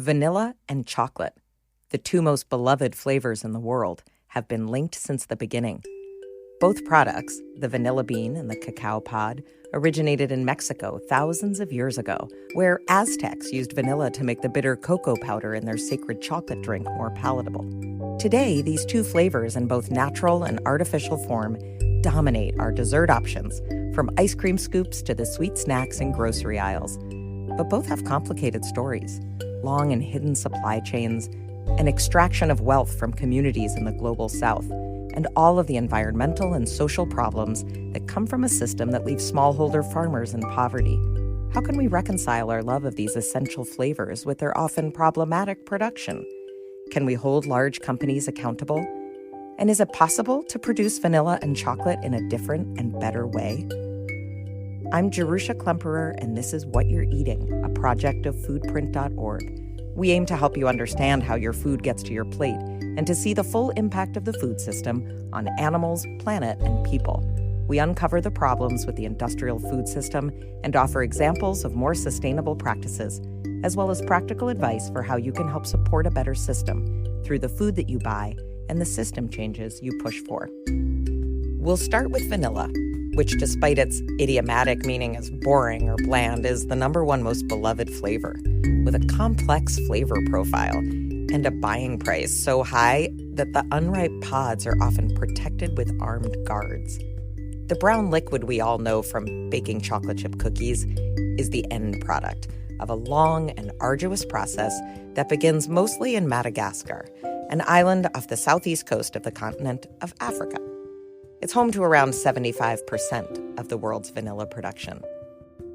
Vanilla and chocolate, the two most beloved flavors in the world, have been linked since the beginning. Both products, the vanilla bean and the cacao pod, originated in Mexico thousands of years ago, where Aztecs used vanilla to make the bitter cocoa powder in their sacred chocolate drink more palatable. Today, these two flavors in both natural and artificial form dominate our dessert options, from ice cream scoops to the sweet snacks in grocery aisles. But both have complicated stories, long and hidden supply chains, an extraction of wealth from communities in the global south, and all of the environmental and social problems that come from a system that leaves smallholder farmers in poverty. How can we reconcile our love of these essential flavors with their often problematic production? Can we hold large companies accountable? And is it possible to produce vanilla and chocolate in a different and better way? I'm Jerusha Klemperer, and this is What You're Eating, a project of foodprint.org. We aim to help you understand how your food gets to your plate and to see the full impact of the food system on animals, planet, and people. We uncover the problems with the industrial food system and offer examples of more sustainable practices, as well as practical advice for how you can help support a better system through the food that you buy and the system changes you push for. We'll start with vanilla, which, despite its idiomatic meaning as boring or bland, is the number one most beloved flavor, with a complex flavor profile and a buying price so high that the unripe pods are often protected with armed guards. The brown liquid we all know from baking chocolate chip cookies is the end product of a long and arduous process that begins mostly in Madagascar, an island off the southeast coast of the continent of Africa. It's home to around 75% of the world's vanilla production.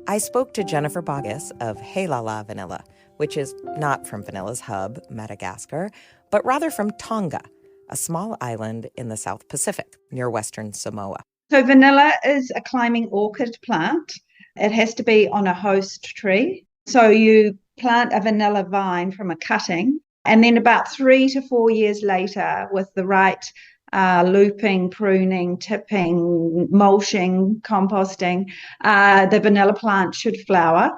I spoke to Jennifer Boggess of Hey La La Vanilla, which is not from Vanilla's hub, Madagascar, but rather from Tonga, a small island in the South Pacific near Western Samoa. So vanilla is a climbing orchid plant. It has to be on a host tree. So you plant a vanilla vine from a cutting, and then about 3 to 4 years later, with the right looping, pruning, tipping, mulching, composting, the vanilla plant should flower.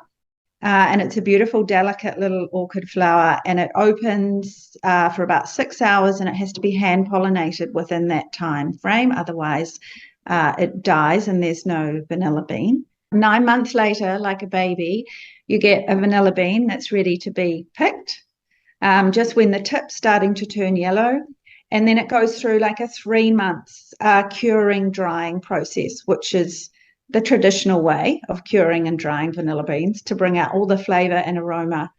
And it's a beautiful, delicate little orchid flower, and it opens for about 6 hours, and it has to be hand pollinated within that time frame. Otherwise, it dies and there's no vanilla bean. 9 months later, like a baby, you get a vanilla bean that's ready to be picked, just when the tip's starting to turn yellow. And then it goes through like a 3 months curing, drying process, which is the traditional way of curing and drying vanilla beans to bring out all the flavor and aroma.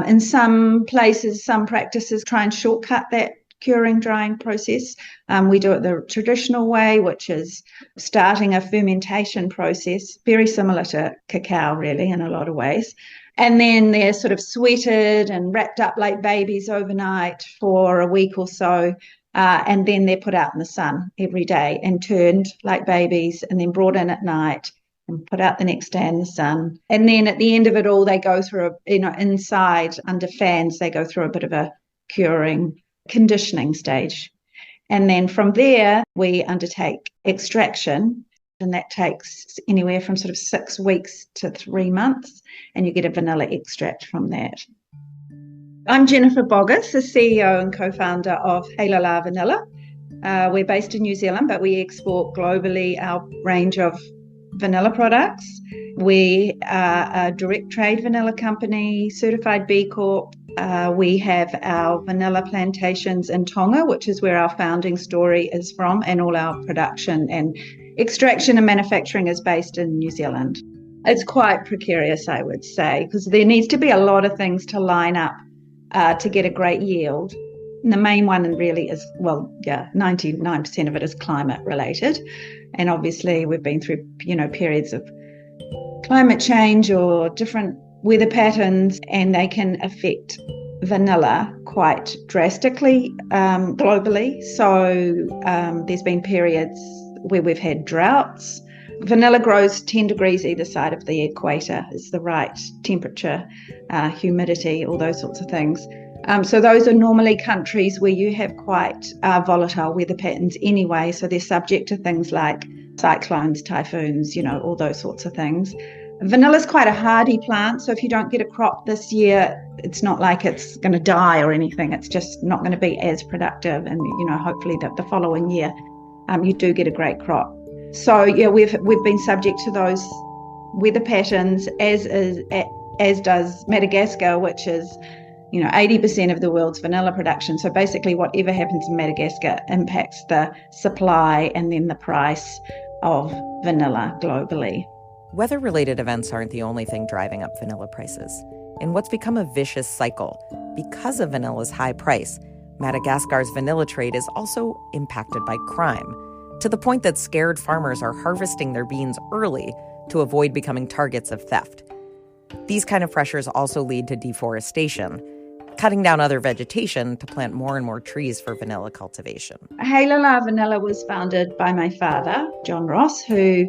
In some places, some practices try and shortcut that curing, drying process. We do it the traditional way, which is starting a fermentation process, very similar to cacao, really, in a lot of ways. And then they're sort of sweated and wrapped up like babies overnight for a week or so. And then they're put out in the sun every day and turned like babies, and then brought in at night and put out the next day in the sun. And then at the end of it all, they go through, inside under fans, they go through a bit of a curing, conditioning stage. And then from there, we undertake extraction. And that takes anywhere from sort of 6 weeks to 3 months, and you get a vanilla extract from that. I'm Jennifer Boggess, the CEO and co-founder of Hey La La Vanilla. We're based in New Zealand, but we export globally our range of vanilla products. We are a direct trade vanilla company, certified B Corp. We have our vanilla plantations in Tonga, which is where our founding story is from, and all our production and extraction and manufacturing is based in New Zealand. It's quite precarious, I would say, because there needs to be a lot of things to line up to get a great yield. And the main one really is, 99% of it is climate related. And obviously we've been through, periods of climate change or different weather patterns, and they can affect vanilla quite drastically globally. So there's been periods where we've had droughts. Vanilla grows 10 degrees either side of the equator. It's the right temperature, humidity, all those sorts of things. So those are normally countries where you have quite volatile weather patterns anyway. So they're subject to things like cyclones, typhoons, all those sorts of things. Vanilla is quite a hardy plant, so if you don't get a crop this year, it's not like it's going to die or anything. It's just not going to be as productive, and hopefully the following year, you do get a great crop. So yeah, we've been subject to those weather patterns, as does Madagascar, which is 80% of the world's vanilla production. So basically, whatever happens in Madagascar impacts the supply and then the price of vanilla globally. Weather-related events aren't the only thing driving up vanilla prices. In what's become a vicious cycle, because of vanilla's high price, Madagascar's vanilla trade is also impacted by crime, to the point that scared farmers are harvesting their beans early to avoid becoming targets of theft. These kind of pressures also lead to deforestation, cutting down other vegetation to plant more and more trees for vanilla cultivation. Halala Vanilla was founded by my father, John Ross, who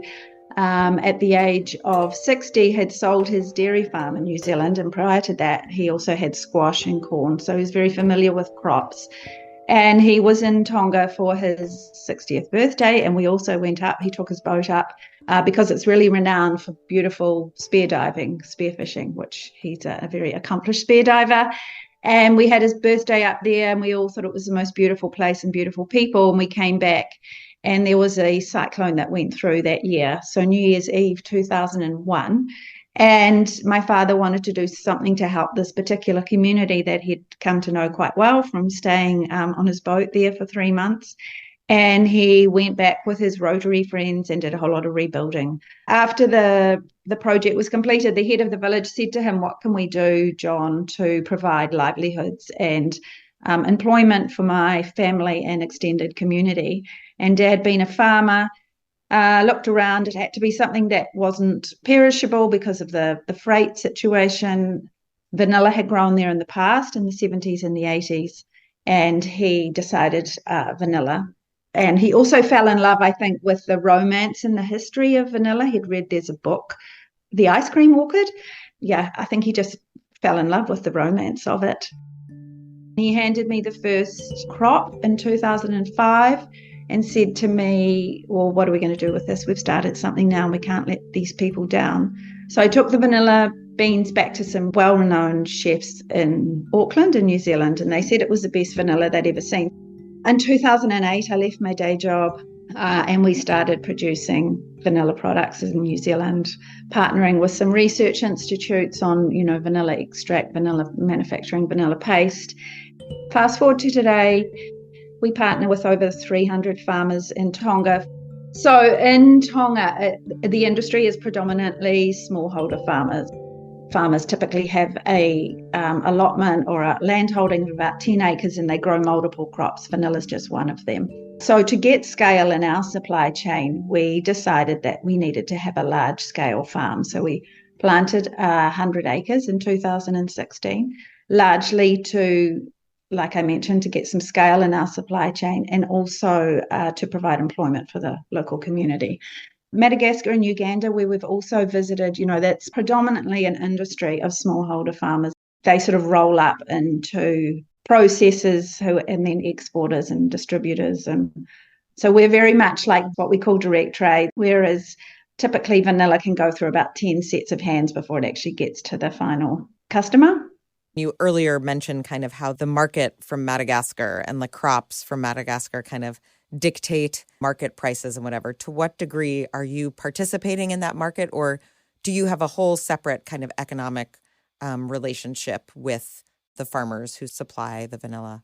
at the age of 60 had sold his dairy farm in New Zealand, and prior to that he also had squash and corn, so he's very familiar with crops. And he was in Tonga for his 60th birthday, and we also went up. He took his boat up because it's really renowned for beautiful spearfishing, which he's a very accomplished spear diver. And we had his birthday up there, and we all thought it was the most beautiful place and beautiful people. And we came back, and there was a cyclone that went through that year. So New Year's Eve 2001. And my father wanted to do something to help this particular community that he'd come to know quite well from staying on his boat there for 3 months. And he went back with his Rotary friends and did a whole lot of rebuilding. After the project was completed, the head of the village said to him, "What can we do, John, to provide livelihoods and employment for my family and extended community?" And Dad, being a farmer, looked around. It had to be something that wasn't perishable because of the freight situation. Vanilla had grown there in the past, in the 70s and the 80s, and he decided vanilla. And he also fell in love, I think, with the romance and the history of vanilla. He'd read, there's a book, The Ice Cream Orchid. Yeah, I think he just fell in love with the romance of it. He handed me the first crop in 2005 and said to me, "Well, what are we going to do with this? We've started something now and we can't let these people down." So I took the vanilla beans back to some well-renowned chefs in Auckland in New Zealand, and they said it was the best vanilla they'd ever seen. In 2008, I left my day job and we started producing vanilla products in New Zealand, partnering with some research institutes on, vanilla extract, vanilla manufacturing, vanilla paste. Fast forward to today, we partner with over 300 farmers in Tonga. So in Tonga, the industry is predominantly smallholder farmers. Farmers typically have a allotment or a land holding of about 10 acres and they grow multiple crops. Vanilla is just one of them. So to get scale in our supply chain, we decided that we needed to have a large scale farm. So we planted 100 acres in 2016, largely to, like I mentioned, to get some scale in our supply chain and also to provide employment for the local community. Madagascar and Uganda, where we've also visited, that's predominantly an industry of smallholder farmers. They sort of roll up into processors and then exporters and distributors. And so we're very much like what we call direct trade, whereas typically vanilla can go through about 10 sets of hands before it actually gets to the final customer. You earlier mentioned kind of how the market from Madagascar and the crops from Madagascar kind of dictate market prices and whatever. To what degree are you participating in that market, or do you have a whole separate kind of economic relationship with the farmers who supply the vanilla?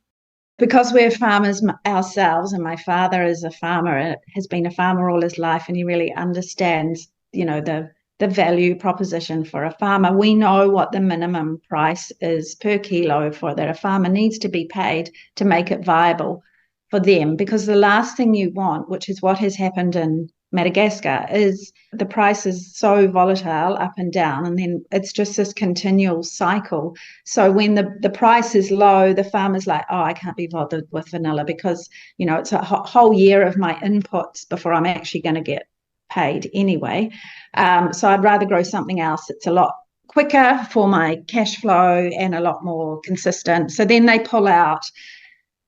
Because we're farmers ourselves, and my father is a farmer, has been a farmer all his life, and he really understands, the value proposition for a farmer. We know what the minimum price is per kilo for that a farmer needs to be paid to make it viable for them, because the last thing you want, which is what has happened in Madagascar, is the price is so volatile up and down, and then it's just this continual cycle. So when the price is low, the farmer's like, "Oh, I can't be bothered with vanilla because, it's a whole year of my inputs before I'm actually going to get paid anyway. So I'd rather grow something else. It's a lot quicker for my cash flow and a lot more consistent." So then they pull out,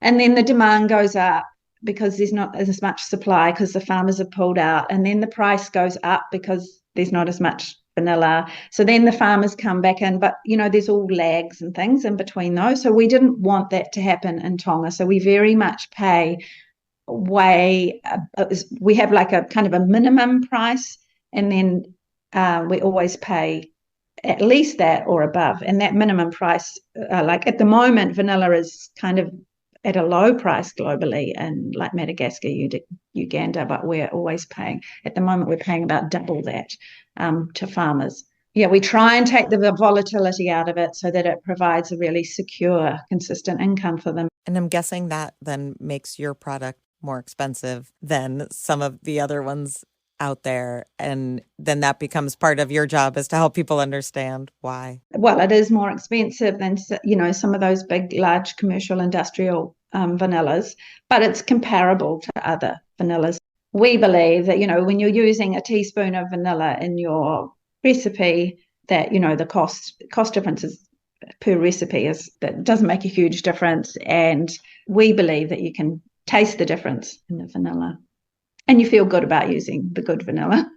and then the demand goes up because there's not as much supply because the farmers have pulled out, and then the price goes up because there's not as much vanilla. So then the farmers come back in, but there's all lags and things in between those. So we didn't want that to happen in Tonga. So we very much pay we have like a kind of a minimum price, and then we always pay at least that or above. And that minimum price, like at the moment, vanilla is kind of at a low price globally in like Madagascar, Uganda, but we're always paying, at the moment, we're paying about double that to farmers. Yeah, we try and take the volatility out of it so that it provides a really secure, consistent income for them. And I'm guessing that then makes your product more expensive than some of the other ones out there. And then that becomes part of your job, is to help people understand why. Well, it is more expensive than, some of those big, large commercial industrial vanillas, but it's comparable to other vanillas. We believe that, when you're using a teaspoon of vanilla in your recipe, that, the cost differences per recipe that doesn't make a huge difference. And we believe that you can taste the difference in the vanilla, and you feel good about using the good vanilla.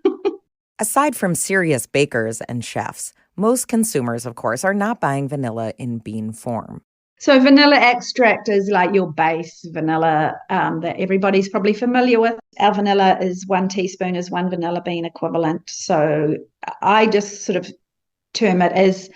Aside from serious bakers and chefs, most consumers, of course, are not buying vanilla in bean form. So vanilla extract is like your base vanilla that everybody's probably familiar with. Our vanilla is 1 teaspoon is 1 vanilla bean equivalent. So I just sort of term it as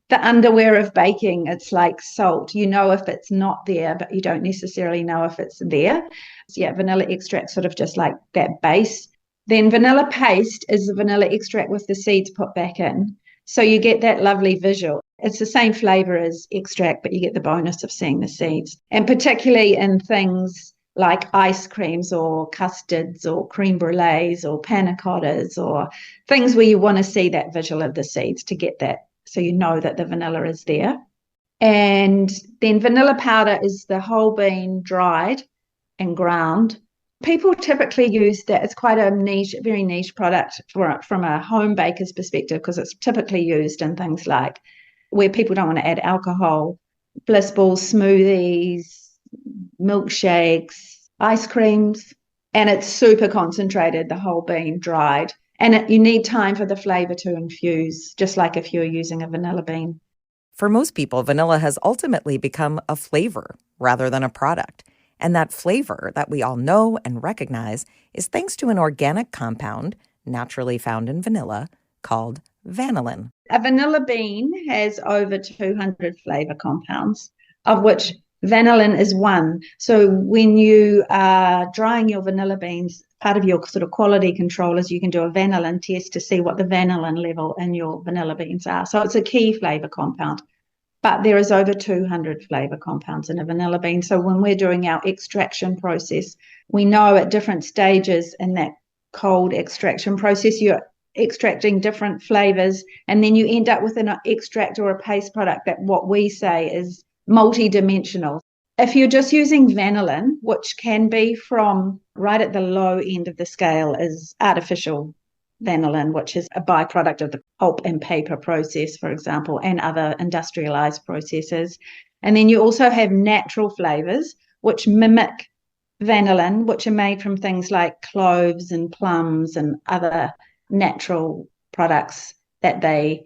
the underwear of baking. It's like salt. You know if it's not there, but you don't necessarily know if it's there. So yeah, vanilla extract sort of just like that base. Then vanilla paste is the vanilla extract with the seeds put back in. So you get that lovely visual. It's the same flavor as extract, but you get the bonus of seeing the seeds. And particularly in things like ice creams or custards or creme brulees or panna cottas or things where you want to see that visual of the seeds to get that, so you know that the vanilla is there. And then vanilla powder is the whole bean dried and ground. People typically use that. It's quite a niche, very niche product from a home baker's perspective, because it's typically used in things like where people don't want to add alcohol, bliss balls, smoothies, milkshakes, ice creams, and it's super concentrated, the whole bean dried. And you need time for the flavor to infuse, just like if you're using a vanilla bean. For most people, vanilla has ultimately become a flavor rather than a product. And that flavor that we all know and recognize is thanks to an organic compound naturally found in vanilla called vanillin. A vanilla bean has over 200 flavor compounds, of which vanillin is one. So when you are drying your vanilla beans, part of your sort of quality control is you can do a vanillin test to see what the vanillin level in your vanilla beans are. So it's a key flavor compound. But there is over 200 flavor compounds in a vanilla bean. So when we're doing our extraction process, we know at different stages in that cold extraction process, you're extracting different flavors, and then you end up with an extract or a paste product that what we say is multi-dimensional. If you're just using vanillin, which can be from right at the low end of the scale, is artificial vanillin, which is a byproduct of the pulp and paper process, for example, and other industrialized processes. And then you also have natural flavors, which mimic vanillin, which are made from things like cloves and plums and other natural products that they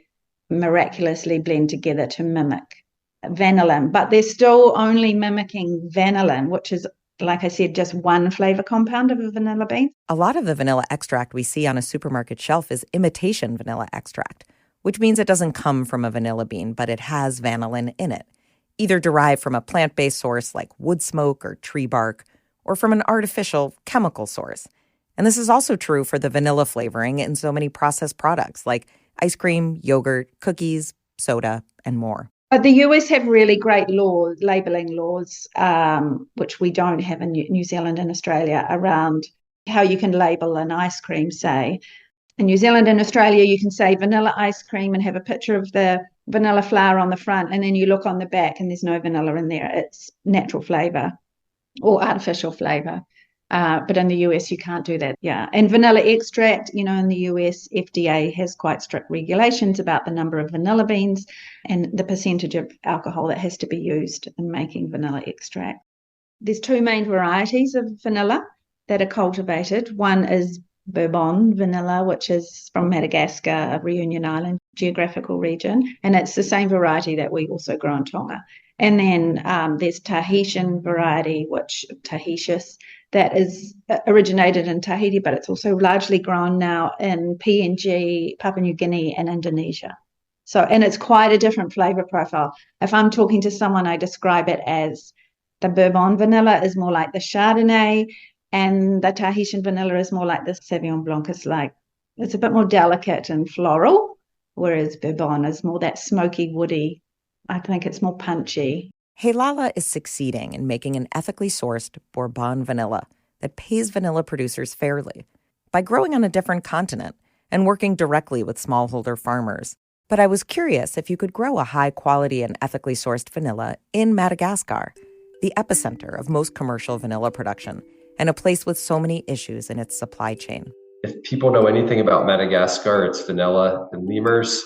miraculously blend together to mimic vanillin. But they're still only mimicking vanillin, which is, like I said, just one flavor compound of a vanilla bean. A lot of the vanilla extract we see on a supermarket shelf is imitation vanilla extract, which means it doesn't come from a vanilla bean, but it has vanillin in it, either derived from a plant-based source like wood smoke or tree bark, or from an artificial chemical source. And this is also true for the vanilla flavoring in so many processed products like ice cream, yogurt, cookies, soda, and more. But the US have really great labelling laws, which we don't have in New Zealand and Australia, around how you can label an ice cream, say. In New Zealand and Australia, you can say vanilla ice cream and have a picture of the vanilla flower on the front, and then you look on the back and there's no vanilla in there. It's natural flavour or artificial flavour. But in the US, you can't do that. Yeah. And vanilla extract, in the US, FDA has quite strict regulations about the number of vanilla beans and the percentage of alcohol that has to be used in making vanilla extract. There's two main varieties of vanilla that are cultivated. One is Bourbon vanilla, which is from Madagascar, a Reunion Island geographical region. And it's the same variety that we also grow in Tonga. And then there's Tahitian variety, which Tahitius, that is originated in Tahiti, but it's also largely grown now in PNG, Papua New Guinea, and Indonesia. So, and it's quite a different flavor profile. If I'm talking to someone, I describe it as the Bourbon vanilla is more like the Chardonnay, and the Tahitian vanilla is more like the Sauvignon Blanc. It's a bit more delicate and floral, whereas Bourbon is more that smoky, woody. I think it's more punchy. Heilala is succeeding in making an ethically sourced Bourbon vanilla that pays vanilla producers fairly by growing on a different continent and working directly with smallholder farmers. But I was curious if you could grow a high-quality and ethically sourced vanilla in Madagascar, the epicenter of most commercial vanilla production, and a place with so many issues in its supply chain. If people know anything about Madagascar, it's vanilla and lemurs.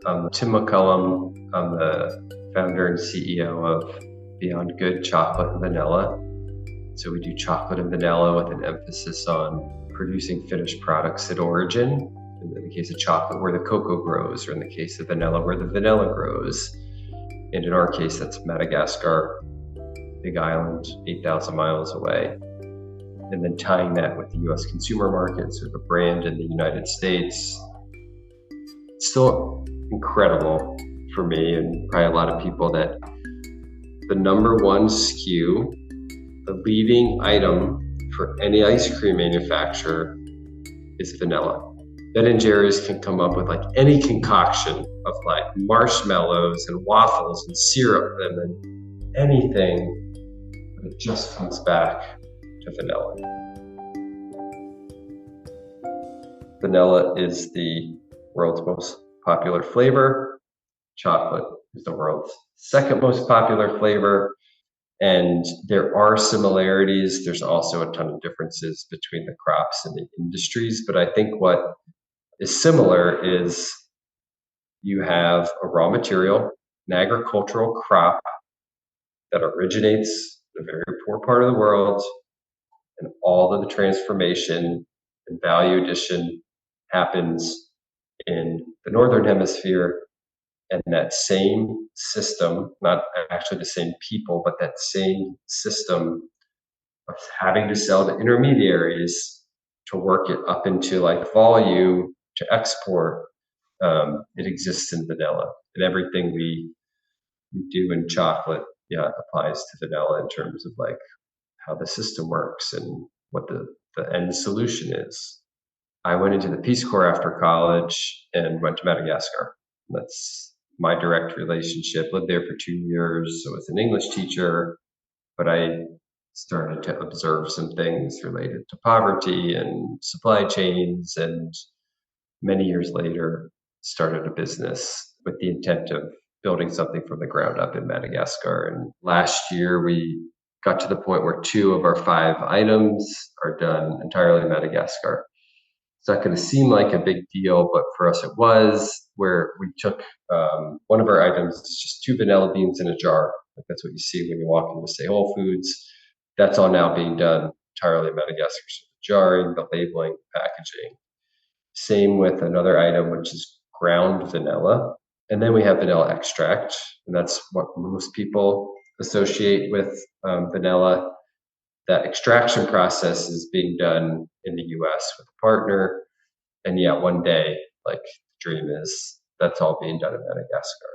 I'm Tim McCullum. I'm the founder and CEO of Beyond Good Chocolate and Vanilla. So we do chocolate and vanilla with an emphasis on producing finished products at origin. In the case of chocolate, where the cocoa grows, or in the case of vanilla, where the vanilla grows. And in our case, that's Madagascar, big island, 8,000 miles away. And then tying that with the US consumer market, so the brand in the United States. It's still incredible for me and probably a lot of people that the number one SKU, the leading item for any ice cream manufacturer is vanilla. Ben & Jerry's can come up with like any concoction of like marshmallows and waffles and syrup and anything, but it just comes back to vanilla. Vanilla is the world's most popular flavor. Chocolate is the world's second most popular flavor. And there are similarities. There's also a ton of differences between the crops and the industries. But I think what is similar is you have a raw material, an agricultural crop that originates in a very poor part of the world, and all of the transformation and value addition happens in the Northern Hemisphere. And that same system, not actually the same people, but that same system of having to sell to intermediaries to work it up into like volume to export, it exists in vanilla. And everything we do in chocolate, applies to vanilla in terms of like how the system works and what the end solution is. I went into the Peace Corps after college and went to Madagascar. That's my direct relationship. Lived there for 2 years. So I was an English teacher, but I started to observe some things related to poverty and supply chains, and many years later started a business with the intent of building something from the ground up in Madagascar. And last year we got to the point where 2 of our 5 items are done entirely in Madagascar. It's not going to seem like a big deal, but for us it was, where we took one of our items, is just 2 vanilla beans in a jar. Like that's what you see when you walk into, say, Whole Foods. That's all now being done entirely in Madagascar. So the jarring, the labeling, packaging. Same with another item, which is ground vanilla. And then we have vanilla extract, and that's what most people associate with vanilla. That extraction process is being done in the US with a partner. And one day, like the dream is that's all being done in Madagascar.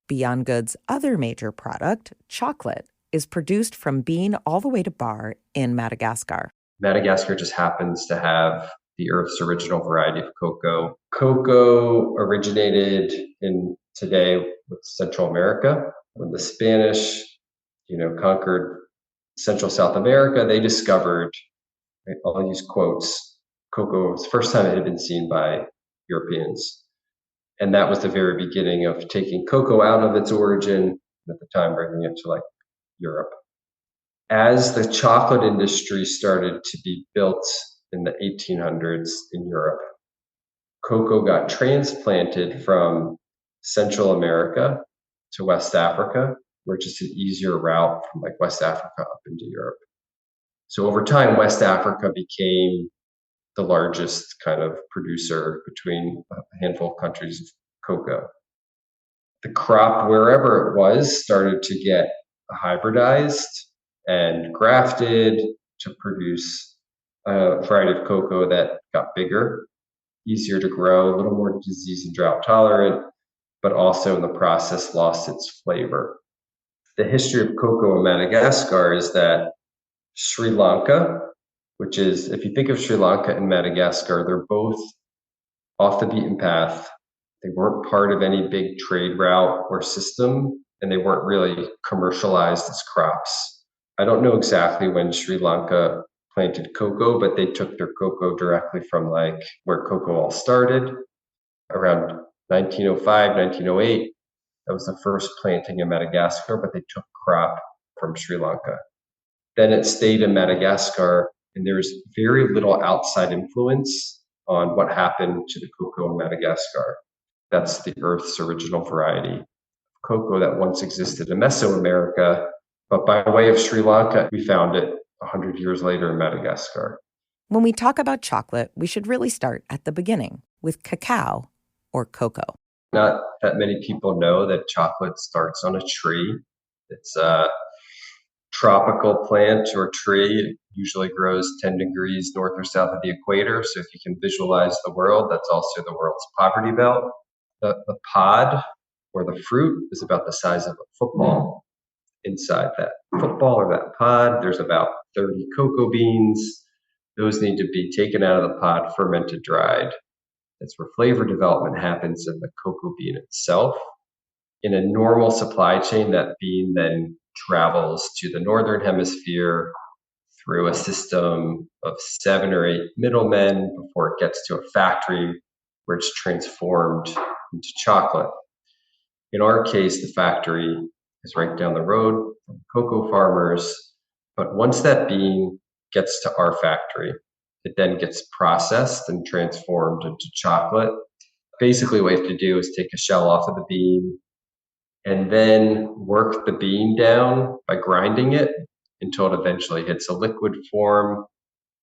Beyond Good's other major product, chocolate, is produced from bean all the way to bar in Madagascar. Madagascar just happens to have the Earth's original variety of cocoa. Cocoa originated in today with Central America. When the Spanish, conquered Central South America, they discovered, I'll use quotes, cocoa was the first time it had been seen by Europeans. And that was the very beginning of taking cocoa out of its origin, at the time bringing it to like Europe. As the chocolate industry started to be built in the 1800s in Europe, cocoa got transplanted from Central America to West Africa, which is an easier route from like West Africa up into Europe. So over time, West Africa became the largest kind of producer between a handful of countries of cocoa. The crop, wherever it was, started to get hybridized and grafted to produce a variety of cocoa that got bigger, easier to grow, a little more disease and drought tolerant, but also in the process lost its flavor. The history of cocoa in Madagascar is that Sri Lanka, which is, if you think of Sri Lanka and Madagascar, they're both off the beaten path. They weren't part of any big trade route or system, and they weren't really commercialized as crops. I don't know exactly when Sri Lanka planted cocoa, but they took their cocoa directly from like where cocoa all started around 1905, 1908. That was the first planting in Madagascar, but they took crop from Sri Lanka. Then it stayed in Madagascar, and there's very little outside influence on what happened to the cocoa in Madagascar. That's the Earth's original variety of cocoa that once existed in Mesoamerica, but by way of Sri Lanka, we found it 100 years later in Madagascar. When we talk about chocolate, we should really start at the beginning with cacao or cocoa. Not that many people know that chocolate starts on a tree. It's a tropical plant or tree. It usually grows 10 degrees north or south of the equator. So if you can visualize the world, that's also the world's poverty belt. The pod or the fruit is about the size of a football. Inside that football or that pod, there's about 30 cocoa beans. Those need to be taken out of the pod, fermented, dried. That's where flavor development happens in the cocoa bean itself. In a normal supply chain, that bean then travels to the northern hemisphere through a system of 7 or 8 middlemen before it gets to a factory where it's transformed into chocolate. In our case, the factory is right down the road from cocoa farmers. But once that bean gets to our factory, it then gets processed and transformed into chocolate. Basically, what you have to do is take a shell off of the bean and then work the bean down by grinding it until it eventually hits a liquid form.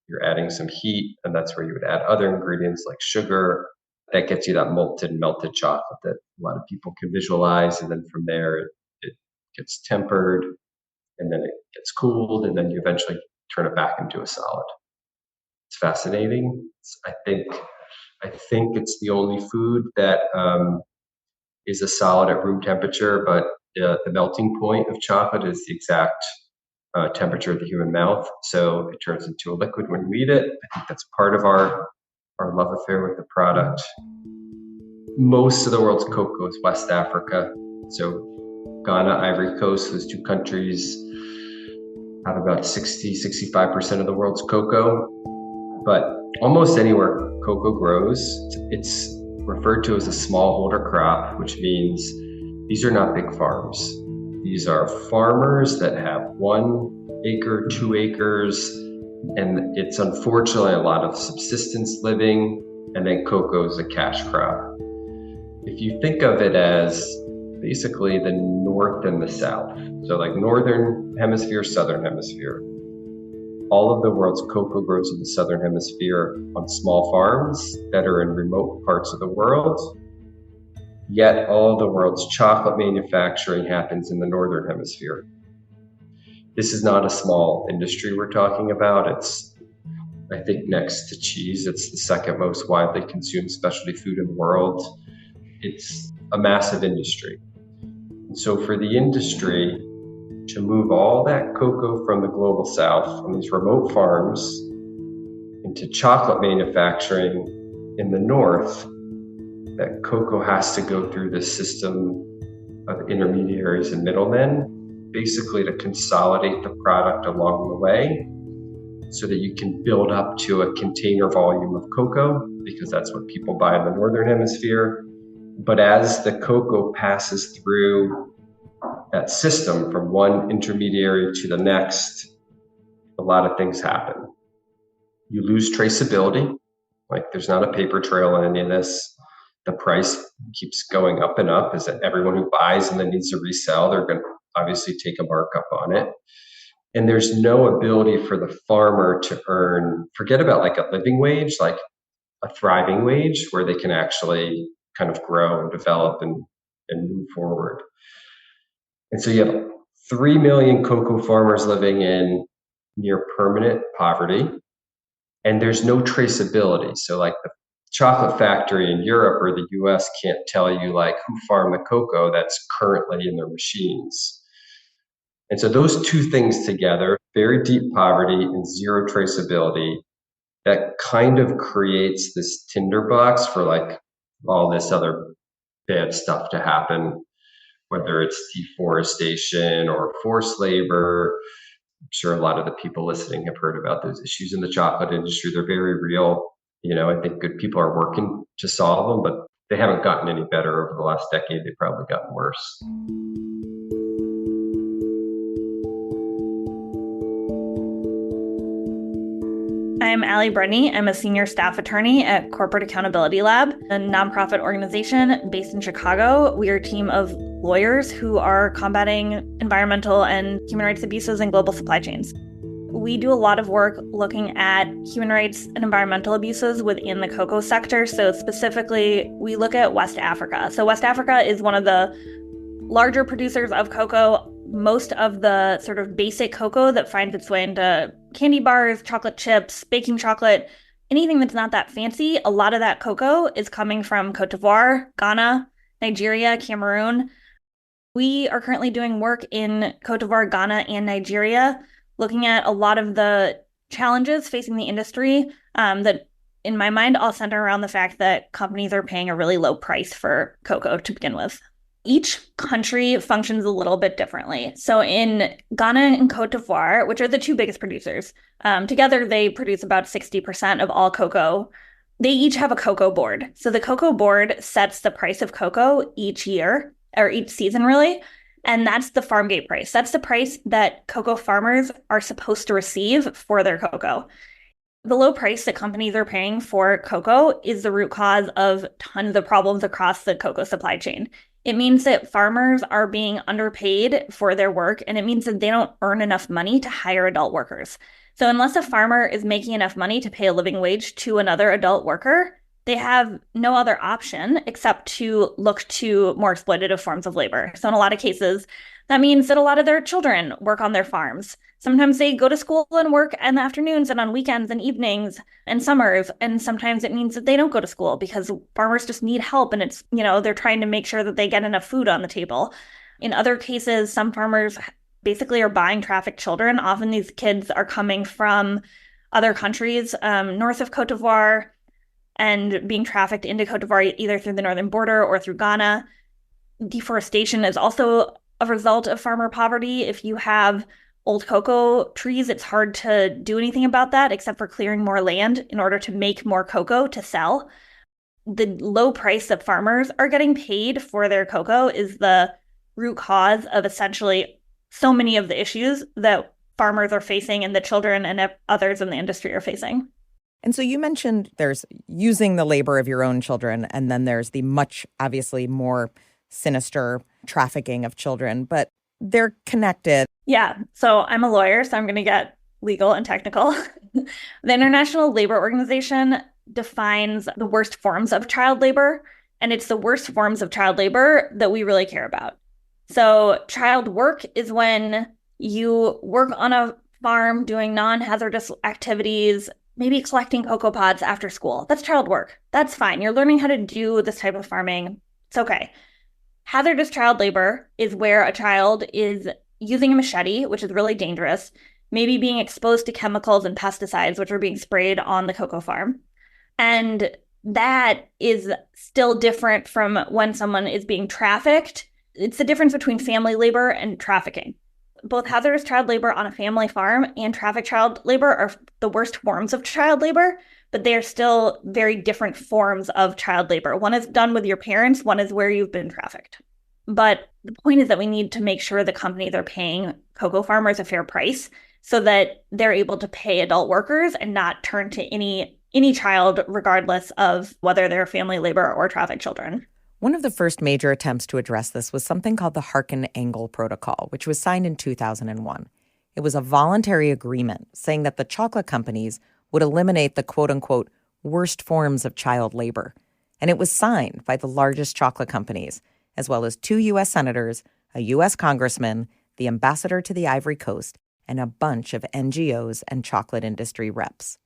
You're adding some heat, and that's where you would add other ingredients like sugar. That gets you that molten, melted chocolate that a lot of people can visualize. And then from there, it gets tempered, and then it gets cooled, and then you eventually turn it back into a solid. It's fascinating. I think it's the only food that is a solid at room temperature, but the melting point of chocolate is the exact temperature of the human mouth. So it turns into a liquid when you eat it. I think that's part of our love affair with the product. Most of the world's cocoa is West Africa. So Ghana, Ivory Coast, those two countries have about 65% of the world's cocoa. But almost anywhere cocoa grows, it's referred to as a smallholder crop, which means these are not big farms. These are farmers that have 1 acre, 2 acres, and it's unfortunately a lot of subsistence living, and then cocoa is a cash crop. If you think of it as basically the north and the south, so like northern hemisphere, southern hemisphere, all of the world's cocoa grows in the southern hemisphere on small farms that are in remote parts of the world. Yet all of the world's chocolate manufacturing happens in the northern hemisphere. This is not a small industry we're talking about. It's, I think, next to cheese, it's the second most widely consumed specialty food in the world. It's a massive industry. And so for the industry to move all that cocoa from the global south, from these remote farms, into chocolate manufacturing in the north, that cocoa has to go through this system of intermediaries and middlemen, basically to consolidate the product along the way so that you can build up to a container volume of cocoa, because that's what people buy in the northern hemisphere. But as the cocoa passes through that system from one intermediary to the next, a lot of things happen. You lose traceability, like there's not a paper trail on any of this. The price keeps going up and up, is that everyone who buys and then needs to resell, they're going to obviously take a markup on it. And there's no ability for the farmer to earn, forget about like a living wage, like a thriving wage where they can actually kind of grow and develop and move forward. And so you have 3 million cocoa farmers living in near permanent poverty, and there's no traceability. So like the chocolate factory in Europe or the US can't tell you like who farmed the cocoa that's currently in their machines. And so those two things together, very deep poverty and zero traceability, that kind of creates this tinderbox for like all this other bad stuff to happen, whether it's deforestation or forced labor. I'm sure a lot of the people listening have heard about those issues in the chocolate industry. They're very real. I think good people are working to solve them, but they haven't gotten any better over the last decade. They've probably gotten worse. I'm Allie Brudney. I'm a senior staff attorney at Corporate Accountability Lab, a nonprofit organization based in Chicago. We are a team of lawyers who are combating environmental and human rights abuses in global supply chains. We do a lot of work looking at human rights and environmental abuses within the cocoa sector. So specifically, we look at West Africa. So West Africa is one of the larger producers of cocoa. Most of the sort of basic cocoa that finds its way into candy bars, chocolate chips, baking chocolate, anything that's not that fancy, a lot of that cocoa is coming from Cote d'Ivoire, Ghana, Nigeria, Cameroon. We are currently doing work in Cote d'Ivoire, Ghana, and Nigeria, looking at a lot of the challenges facing the industry that, in my mind, all center around the fact that companies are paying a really low price for cocoa to begin with. Each country functions a little bit differently. So in Ghana and Cote d'Ivoire, which are the two biggest producers, together they produce about 60% of all cocoa. They each have a cocoa board. So the cocoa board sets the price of cocoa each year, or each season really, and that's the farm gate price. That's the price that cocoa farmers are supposed to receive for their cocoa. The low price that companies are paying for cocoa is the root cause of tons of problems across the cocoa supply chain. It means that farmers are being underpaid for their work, and it means that they don't earn enough money to hire adult workers. So unless a farmer is making enough money to pay a living wage to another adult worker, they have no other option except to look to more exploitative forms of labor. So in a lot of cases, that means that a lot of their children work on their farms. Sometimes they go to school and work in the afternoons and on weekends and evenings and summers. And sometimes it means that they don't go to school because farmers just need help. And it's, they're trying to make sure that they get enough food on the table. In other cases, some farmers basically are buying trafficked children. Often these kids are coming from other countries north of Cote d'Ivoire and being trafficked into Cote d'Ivoire either through the northern border or through Ghana. Deforestation is also a result of farmer poverty. If you have old cocoa trees, it's hard to do anything about that except for clearing more land in order to make more cocoa to sell. The low price that farmers are getting paid for their cocoa is the root cause of essentially so many of the issues that farmers are facing and the children and others in the industry are facing. And so you mentioned there's using the labor of your own children, and then there's the much, obviously, more sinister trafficking of children, but they're connected. Yeah. So I'm a lawyer, so I'm going to get legal and technical. The International Labor Organization defines the worst forms of child labor, and it's the worst forms of child labor that we really care about. So child work is when you work on a farm doing non-hazardous activities, maybe collecting cocoa pods after school. That's child work. That's fine. You're learning how to do this type of farming. It's okay. Hazardous child labor is where a child is using a machete, which is really dangerous, maybe being exposed to chemicals and pesticides, which are being sprayed on the cocoa farm. And that is still different from when someone is being trafficked. It's the difference between family labor and trafficking. Both hazardous child labor on a family farm and trafficked child labor are the worst forms of child labor, but they are still very different forms of child labor. One is done with your parents, one is where you've been trafficked. But the point is that we need to make sure the companies are paying cocoa farmers a fair price so that they're able to pay adult workers and not turn to any child, regardless of whether they're family labor or trafficked children. One of the first major attempts to address this was something called the Harkin-Engel Protocol, which was signed in 2001. It was a voluntary agreement saying that the chocolate companies would eliminate the quote-unquote worst forms of child labor. And it was signed by the largest chocolate companies, as well as 2 U.S. senators, a U.S. congressman, the ambassador to the Ivory Coast, and a bunch of NGOs and chocolate industry reps.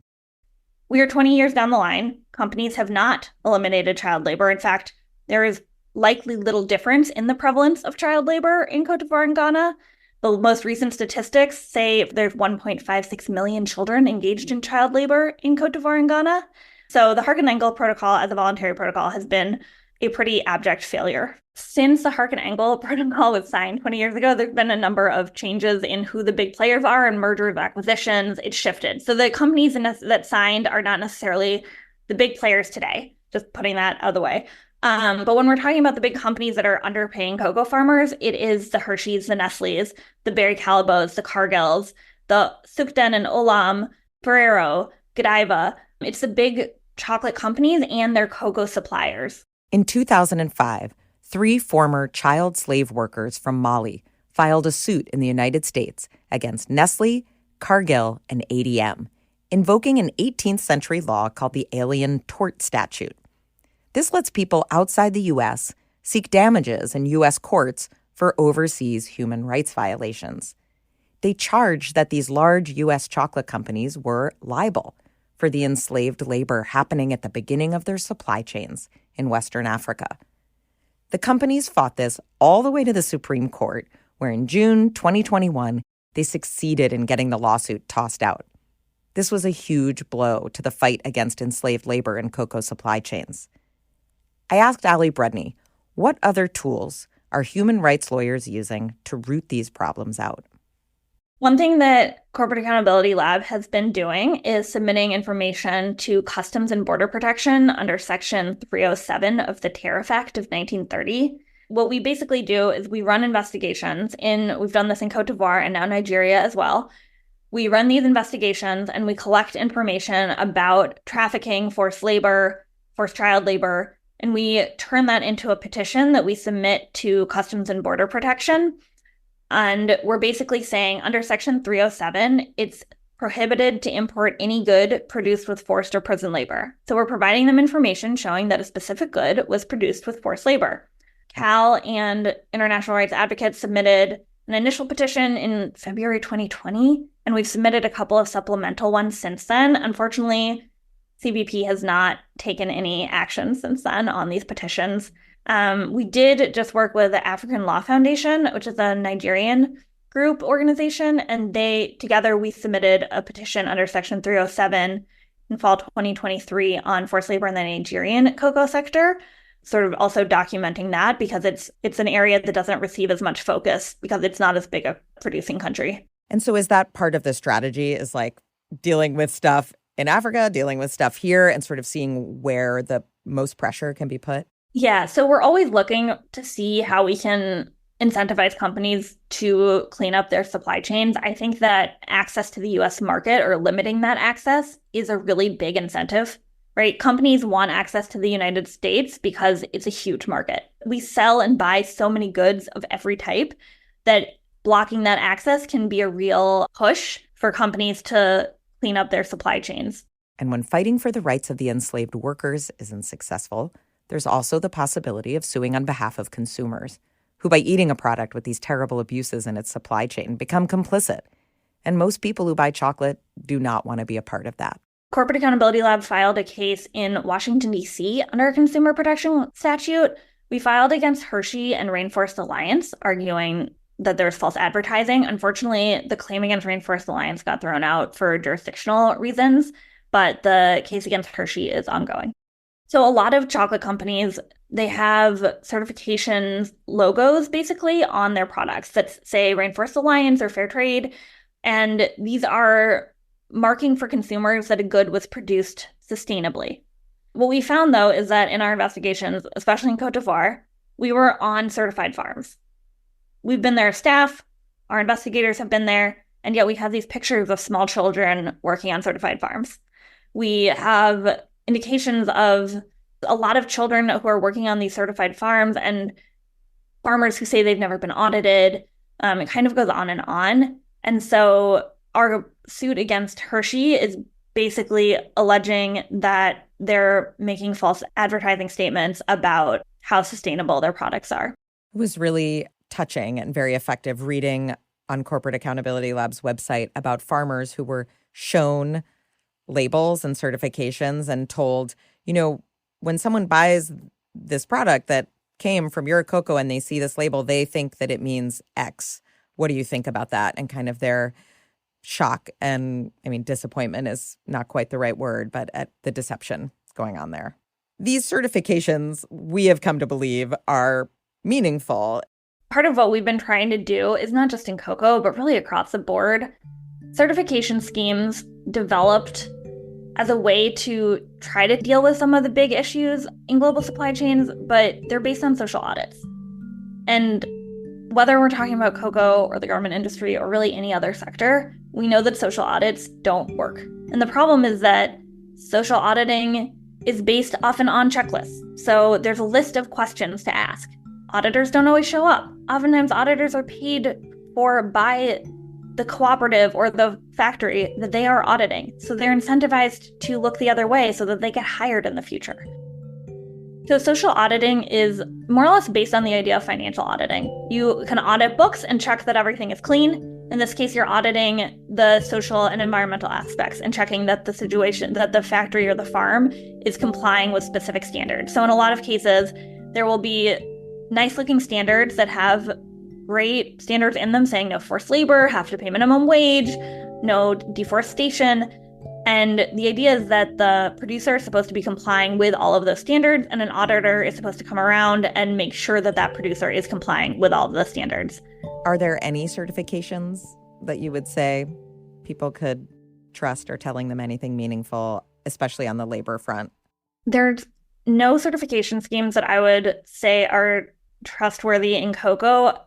We are 20 years down the line. Companies have not eliminated child labor. In fact, there is likely little difference in the prevalence of child labor in Côte d'Ivoire and Ghana. The most recent statistics say there's 1.56 million children engaged in child labor in Côte d'Ivoire and Ghana. So the Harkin-Engel Protocol as a voluntary protocol has been a pretty abject failure. Since the Harkin-Engel Protocol was signed 20 years ago, there's been a number of changes in who the big players are and mergers, acquisitions. It's shifted. So the companies that signed are not necessarily the big players today, just putting that out of the way. But when we're talking about the big companies that are underpaying cocoa farmers, it is the Hershey's, the Nestle's, the Barry Callebaut's, the Cargills, the Sukden and Olam, Ferrero, Godiva. It's the big chocolate companies and their cocoa suppliers. In 2005, 3 former child slave workers from Mali filed a suit in the United States against Nestle, Cargill, and ADM, invoking an 18th century law called the Alien Tort Statute. This lets people outside the U.S. seek damages in U.S. courts for overseas human rights violations. They charged that these large U.S. chocolate companies were liable for the enslaved labor happening at the beginning of their supply chains in Western Africa. The companies fought this all the way to the Supreme Court, where in June 2021, they succeeded in getting the lawsuit tossed out. This was a huge blow to the fight against enslaved labor in cocoa supply chains. I asked Ali Brudney, what other tools are human rights lawyers using to root these problems out? One thing that Corporate Accountability Lab has been doing is submitting information to Customs and Border Protection under Section 307 of the Tariff Act of 1930. What we basically do is we run investigations we've done this in Côte d'Ivoire and now Nigeria as well. We run these investigations and we collect information about trafficking, forced labor, forced child labor, and we turn that into a petition that we submit to Customs and Border Protection. And we're basically saying under Section 307, it's prohibited to import any good produced with forced or prison labor. So we're providing them information showing that a specific good was produced with forced labor. CAL and international rights advocates submitted an initial petition in February 2020, and we've submitted a couple of supplemental ones since then. Unfortunately, CBP has not taken any action since then on these petitions. We did just work with the African Law Foundation, which is a Nigerian group organization, and we submitted a petition under Section 307 in fall 2023 on forced labor in the Nigerian cocoa sector, sort of also documenting that because it's an area that doesn't receive as much focus because it's not as big a producing country. And so is that part of the strategy, is like dealing with stuff in Africa, dealing with stuff here, and sort of seeing where the most pressure can be put? Yeah, so we're always looking to see how we can incentivize companies to clean up their supply chains. I think that access to the U.S. market or limiting that access is a really big incentive, right? Companies want access to the United States because it's a huge market. We sell and buy so many goods of every type that blocking that access can be a real push for companies to clean up their supply chains. And when fighting for the rights of the enslaved workers isn't successful, there's also the possibility of suing on behalf of consumers, who by eating a product with these terrible abuses in its supply chain become complicit. And most people who buy chocolate do not want to be a part of that. Corporate Accountability Lab filed a case in Washington, D.C. under a consumer protection statute. We filed against Hershey and Rainforest Alliance, arguing that there's false advertising. Unfortunately, the claim against Rainforest Alliance got thrown out for jurisdictional reasons, but the case against Hershey is ongoing. So a lot of chocolate companies, they have certification logos basically on their products that say Rainforest Alliance or Fair Trade. And these are marking for consumers that a good was produced sustainably. What we found, though, is that in our investigations, especially in Côte d'Ivoire, we were on certified farms. We've been there as staff, our investigators have been there, and yet we have these pictures of small children working on certified farms. We have indications of a lot of children who are working on these certified farms and farmers who say they've never been audited. It kind of goes on and on. And so our suit against Hershey is basically alleging that they're making false advertising statements about how sustainable their products are. It was really touching and very effective reading on Corporate Accountability Lab's website about farmers who were shown labels and certifications and told, when someone buys this product that came from Youre cocoa and they see this label, they think that it means X. What do you think about that? And kind of their shock and, disappointment is not quite the right word, but at the deception going on there. These certifications, we have come to believe, are meaningful. Part of what we've been trying to do is not just in cocoa, but really across the board. Certification schemes developed as a way to try to deal with some of the big issues in global supply chains, but they're based on social audits. And whether we're talking about cocoa or the garment industry or really any other sector, we know that social audits don't work. And the problem is that social auditing is based often on checklists. So there's a list of questions to ask. Auditors don't always show up. Oftentimes auditors are paid for by the cooperative or the factory that they are auditing. So they're incentivized to look the other way so that they get hired in the future. So social auditing is more or less based on the idea of financial auditing. You can audit books and check that everything is clean. In this case, you're auditing the social and environmental aspects and checking that the situation, that the factory or the farm is complying with specific standards. So in a lot of cases, there will be nice looking standards that have great standards in them saying no forced labor, have to pay minimum wage, no deforestation. And the idea is that the producer is supposed to be complying with all of those standards, and an auditor is supposed to come around and make sure that that producer is complying with all of the standards. Are there any certifications that you would say people could trust or telling them anything meaningful, especially on the labor front? There's no certification schemes that I would say are trustworthy in cocoa.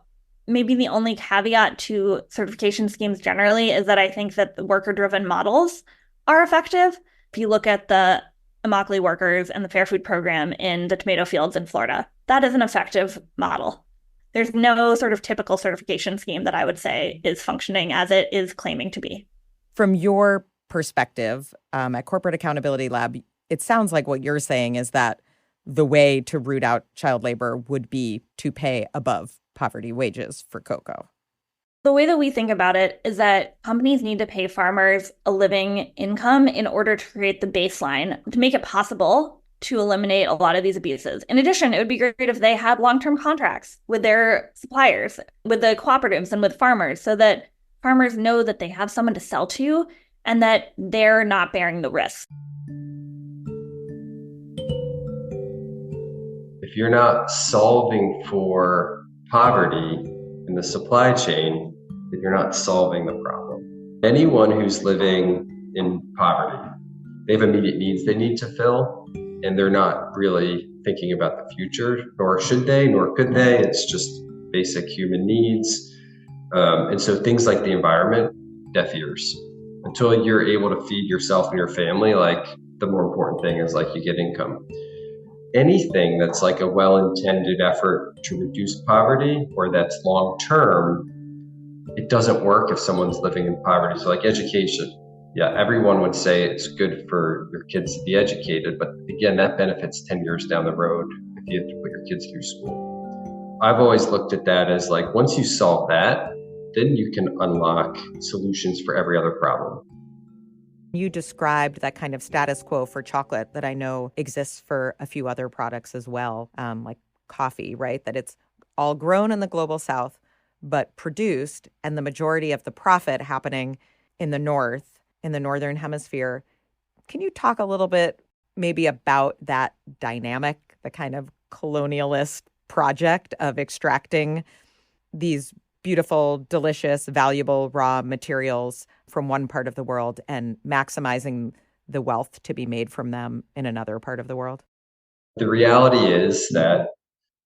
Maybe the only caveat to certification schemes generally is that I think that the worker-driven models are effective. If you look at the Immokalee workers and the Fair Food Program in the tomato fields in Florida, that is an effective model. There's no sort of typical certification scheme that I would say is functioning as it is claiming to be. From your perspective at Corporate Accountability Lab, it sounds like what you're saying is that the way to root out child labor would be to pay above poverty wages for cocoa. The way that we think about it is that companies need to pay farmers a living income in order to create the baseline to make it possible to eliminate a lot of these abuses. In addition, it would be great if they had long-term contracts with their suppliers, with the cooperatives and with farmers, so that farmers know that they have someone to sell to and that they're not bearing the risk. If you're not solving for poverty in the supply chain, then you're not solving the problem. Anyone who's living in poverty, they have immediate needs they need to fill, and they're not really thinking about the future, nor should they, nor could they. It's just basic human needs. And so things like the environment, deaf ears. Until you're able to feed yourself and your family, like the more important thing is like you get income. Anything that's like a well-intended effort to reduce poverty or that's long-term, it doesn't work if someone's living in poverty. So like education, yeah, everyone would say it's good for your kids to be educated, but again, that benefits 10 years down the road if you have to put your kids through school. I've always looked at that as like, once you solve that, then you can unlock solutions for every other problem. You described that kind of status quo for chocolate that I know exists for a few other products as well, like coffee, right? That it's all grown in the global south, but produced, and the majority of the profit happening in the north, in the northern hemisphere. Can you talk a little bit maybe about that dynamic, the kind of colonialist project of extracting these beautiful, delicious, valuable raw materials from one part of the world and maximizing the wealth to be made from them in another part of the world? The reality is that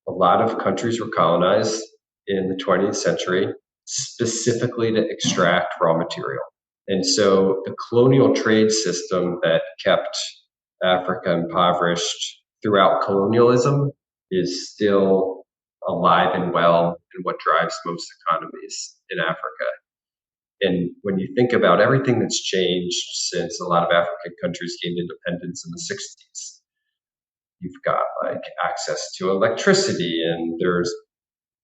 a lot of countries were colonized in the 20th century specifically to extract raw material. And so the colonial trade system that kept Africa impoverished throughout colonialism is still alive and well and what drives most economies in Africa. And when you think about everything that's changed since a lot of African countries gained independence in the 60s, you've got like access to electricity, and there's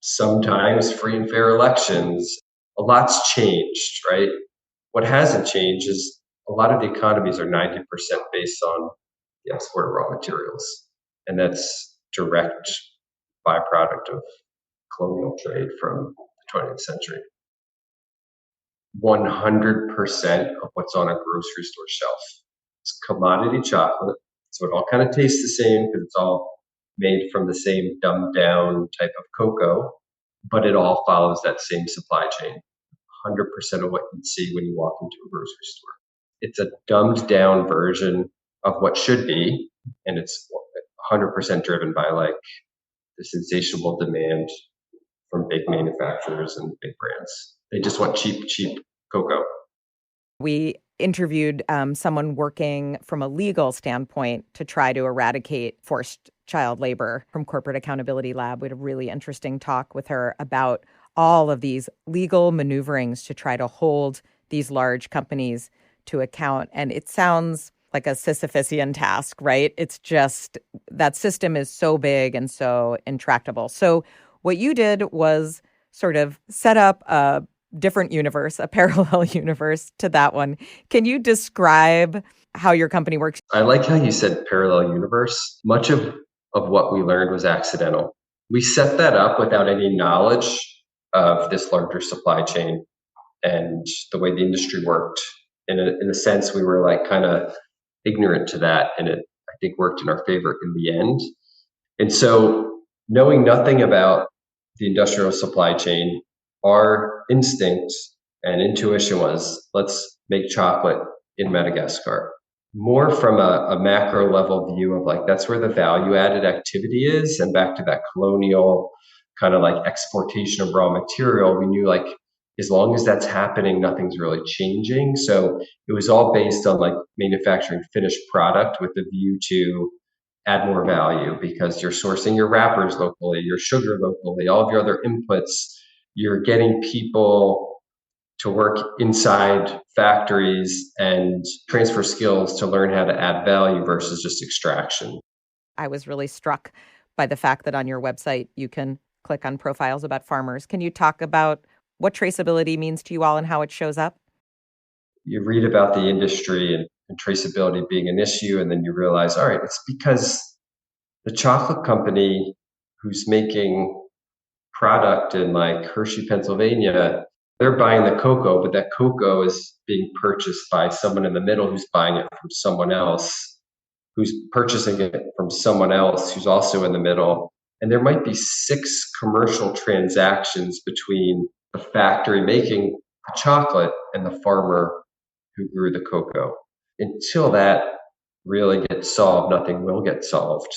sometimes free and fair elections. A lot's changed, right? What hasn't changed is a lot of the economies are 90% based on the export of raw materials. And that's direct byproduct of colonial trade from the 20th century. 100% of what's on a grocery store shelf is commodity chocolate. So it all kind of tastes the same because it's all made from the same dumbed down type of cocoa, but it all follows that same supply chain. 100% of what you see when you walk into a grocery store. It's a dumbed down version of what should be, and it's 100% driven by like this insatiable demand from big manufacturers and big brands. They just want cheap cocoa. We interviewed someone working from a legal standpoint to try to eradicate forced child labor from Corporate Accountability Lab. We had a really interesting talk with her about all of these legal maneuverings to try to hold these large companies to account. And it sounds like a Sisyphusian task, right? It's just that system is so big and so intractable. So what you did was sort of set up a different universe, a parallel universe to that one. Can you describe how your company works? I like how you said parallel universe. Much of what we learned was accidental. We set that up without any knowledge of this larger supply chain and the way the industry worked. In a sense, we were like kind of ignorant to that, and it, I think, worked in our favor in the end. And so, knowing nothing about the industrial supply chain, our instinct and intuition was, let's make chocolate in Madagascar. More from a macro level view of like, that's where the value added activity is. And back to that colonial kind of like exportation of raw material, we knew like, as long as that's happening, nothing's really changing. So it was all based on like manufacturing finished product with the view to add more value, because you're sourcing your wrappers locally, your sugar locally, all of your other inputs. You're getting people to work inside factories and transfer skills to learn how to add value versus just extraction. I was really struck by the fact that on your website, you can click on profiles about farmers. Can you talk about what traceability means to you all and how it shows up? You read about the industry and traceability being an issue, and then you realize, all right, it's because the chocolate company who's making product in like Hershey, Pennsylvania, they're buying the cocoa, but that cocoa is being purchased by someone in the middle who's buying it from someone else, who's purchasing it from someone else who's also in the middle. And there might be 6 commercial transactions between the factory making the chocolate and the farmer who grew the cocoa. Until that really gets solved, nothing will get solved.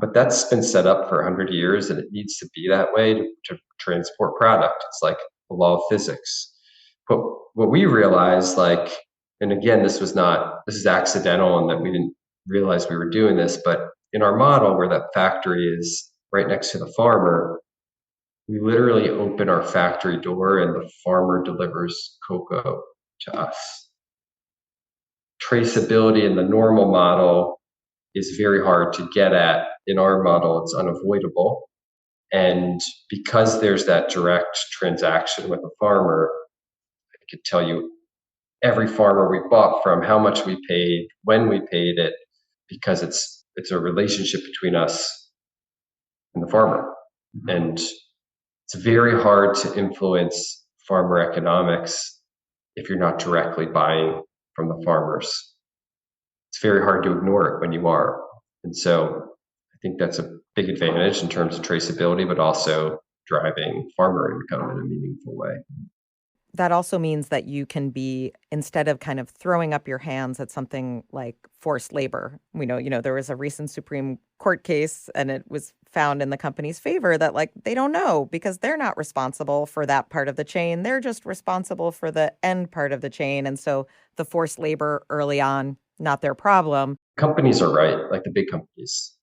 But that's been set up for 100 years, and it needs to be that way to transport product. It's like the law of physics. But what we realized, like, and again, this is accidental, and that we didn't realize we were doing this, but in our model where that factory is right next to the farmer, we literally open our factory door and the farmer delivers cocoa to us. Traceability in the normal model is very hard to get at. In our model, it's unavoidable. And because there's that direct transaction with a farmer, I could tell you every farmer we bought from, how much we paid, when we paid it, because it's a relationship between us and the farmer. And it's very hard to influence farmer economics if you're not directly buying from the farmers. It's very hard to ignore it when you are. And so I think that's a big advantage in terms of traceability, but also driving farmer income in a meaningful way. That also means that you can be, instead of kind of throwing up your hands at something like forced labor, we know, there was a recent Supreme Court case and it was found in the company's favor that like, they don't know because they're not responsible for that part of the chain. They're just responsible for the end part of the chain. And so the forced labor early on, not their problem. Companies are right, like the big companies.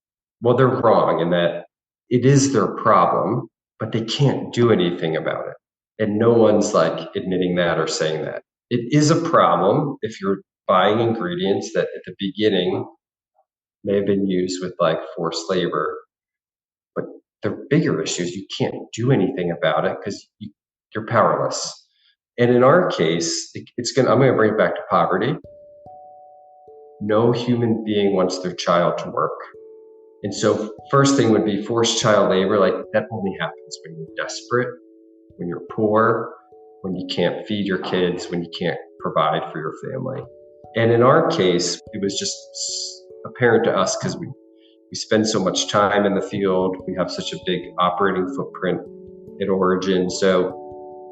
Well, they're wrong in that it is their problem, but they can't do anything about it. And no one's like admitting that or saying that. It is a problem if you're buying ingredients that at the beginning may have been used with like forced labor. But the bigger issue is you can't do anything about it because you're powerless. And in our case, I'm going to bring it back to poverty. No human being wants their child to work. And so first thing would be forced child labor. Like that only happens when you're desperate, when you're poor, when you can't feed your kids, when you can't provide for your family. And in our case, it was just apparent to us because we spend so much time in the field. We have such a big operating footprint at origin. So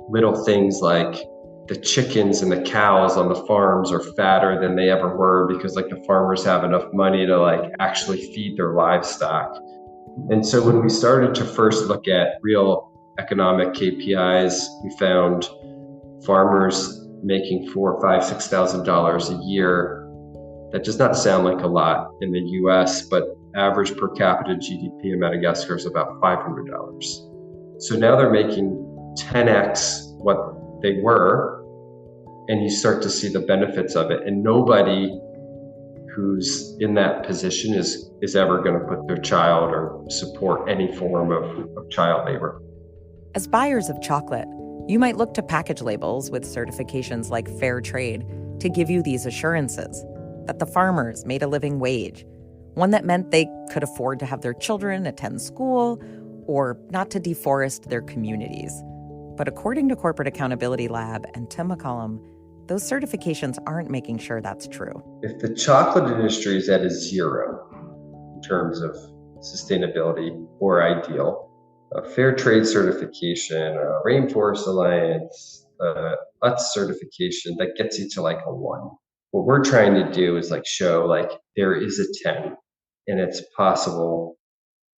little things like the chickens and the cows on the farms are fatter than they ever were because like the farmers have enough money to like actually feed their livestock. And so when we started to first look at real economic KPIs, we found farmers making $4,000, $5,000, $6,000 a year. That does not sound like a lot in the US, but average per capita GDP in Madagascar is about $500. So now they're making 10x what they were, and you start to see the benefits of it. And nobody who's in that position is ever going to put their child or support any form of child labor. As buyers of chocolate, you might look to package labels with certifications like Fair Trade to give you these assurances that the farmers made a living wage, one that meant they could afford to have their children attend school or not to deforest their communities. But according to Corporate Accountability Lab and Tim McCollum, those certifications aren't making sure that's true. If the chocolate industry is at a zero in terms of sustainability or ideal, a fair trade certification, a Rainforest Alliance, UTZ certification, that gets you to like a 1. What we're trying to do is like show like there is a 10 and it's possible.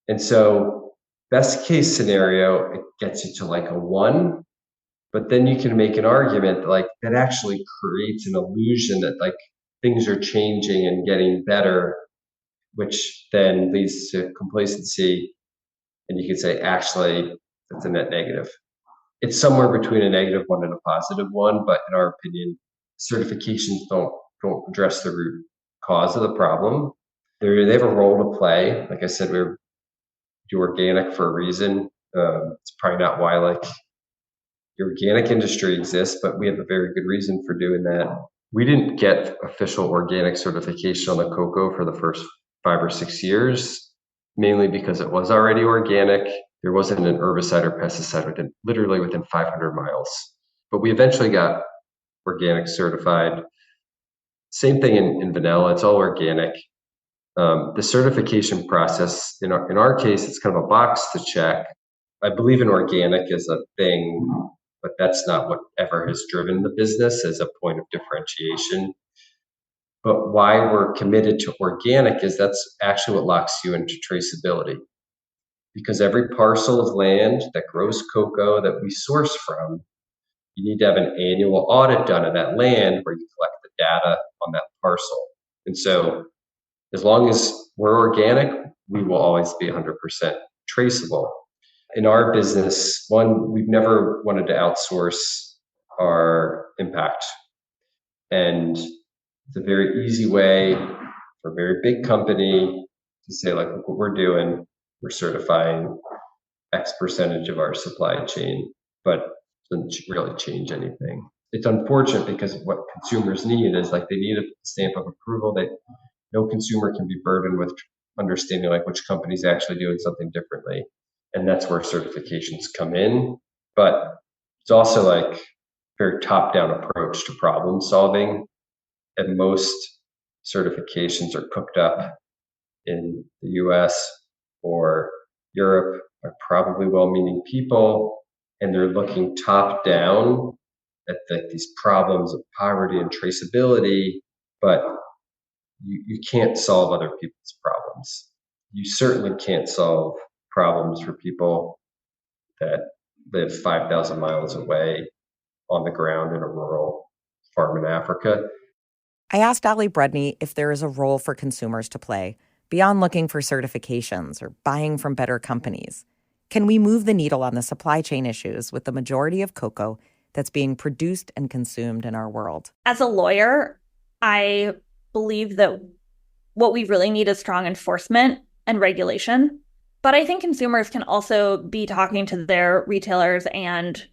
And so best case scenario, it gets you to like a 1, but then you can make an argument that like that actually creates an illusion that like things are changing and getting better, which then leads to complacency. And you could say, actually, that's a net negative. It's somewhere between a -1 and a +1, but in our opinion, certifications don't address the root cause of the problem. They have a role to play. Like I said, we do organic for a reason. It's probably not why like the organic industry exists, but we have a very good reason for doing that. We didn't get official organic certification on the cocoa for the first 5 or 6 years, mainly because it was already organic. There wasn't an herbicide or pesticide literally within 500 miles. But we eventually got organic certified. Same thing in vanilla, it's all organic. The certification process, in our case, it's kind of a box to check. I believe in organic as a thing, but that's not what ever has driven the business as a point of differentiation. But why we're committed to organic is that's actually what locks you into traceability. Because every parcel of land that grows cocoa that we source from, you need to have an annual audit done of that land where you collect the data on that parcel. And so as long as we're organic, we will always be 100% traceable. In our business, we've never wanted to outsource our impact. And it's a very easy way for a very big company to say, like, look what we're doing. We're certifying X percentage of our supply chain, but it doesn't really change anything. It's unfortunate because what consumers need is like they need a stamp of approval that no consumer can be burdened with understanding like which company's actually doing something differently. And that's where certifications come in. But it's also like a very top-down approach to problem solving. And most certifications are cooked up in the US or Europe by probably well-meaning people, and they're looking top-down at these problems of poverty and traceability, but you can't solve other people's problems. You certainly can't solve problems for people that live 5,000 miles away on the ground in a rural farm in Africa. I asked Ali Brudney if there is a role for consumers to play beyond looking for certifications or buying from better companies. Can we move the needle on the supply chain issues with the majority of cocoa that's being produced and consumed in our world? As a lawyer, I believe that what we really need is strong enforcement and regulation. But I think consumers can also be talking to their retailers and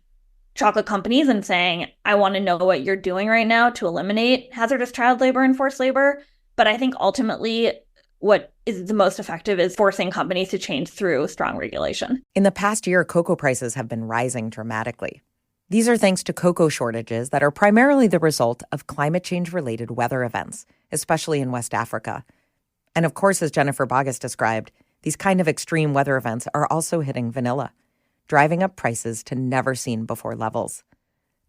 chocolate companies and saying, I want to know what you're doing right now to eliminate hazardous child labor and forced labor. But I think ultimately what is the most effective is forcing companies to change through strong regulation. In the past year, cocoa prices have been rising dramatically. These are thanks to cocoa shortages that are primarily the result of climate change-related weather events, especially in West Africa. And of course, as Jennifer Boggess described, these kind of extreme weather events are also hitting vanilla, driving up prices to never-seen-before levels.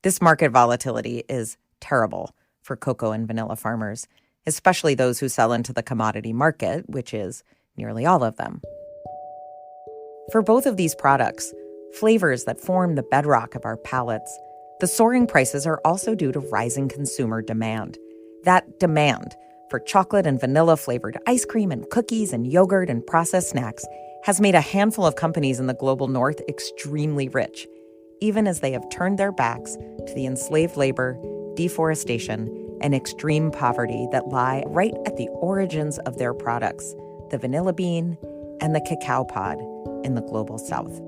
This market volatility is terrible for cocoa and vanilla farmers, especially those who sell into the commodity market, which is nearly all of them. For both of these products, flavors that form the bedrock of our palates, the soaring prices are also due to rising consumer demand. That demand for chocolate and vanilla-flavored ice cream and cookies and yogurt and processed snacks has made a handful of companies in the global north extremely rich, even as they have turned their backs to the enslaved labor, deforestation, and extreme poverty that lie right at the origins of their products, the vanilla bean and the cacao pod in the global south.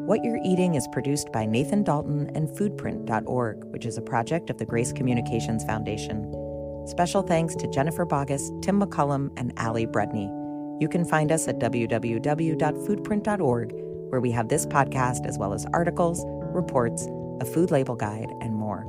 What You're Eating is produced by Nathan Dalton and foodprint.org, which is a project of the Grace Communications Foundation. Special thanks to Jennifer Boggess, Tim McCullum, and Ali Brudney. You can find us at www.foodprint.org, where we have this podcast as well as articles, reports, a food label guide, and more.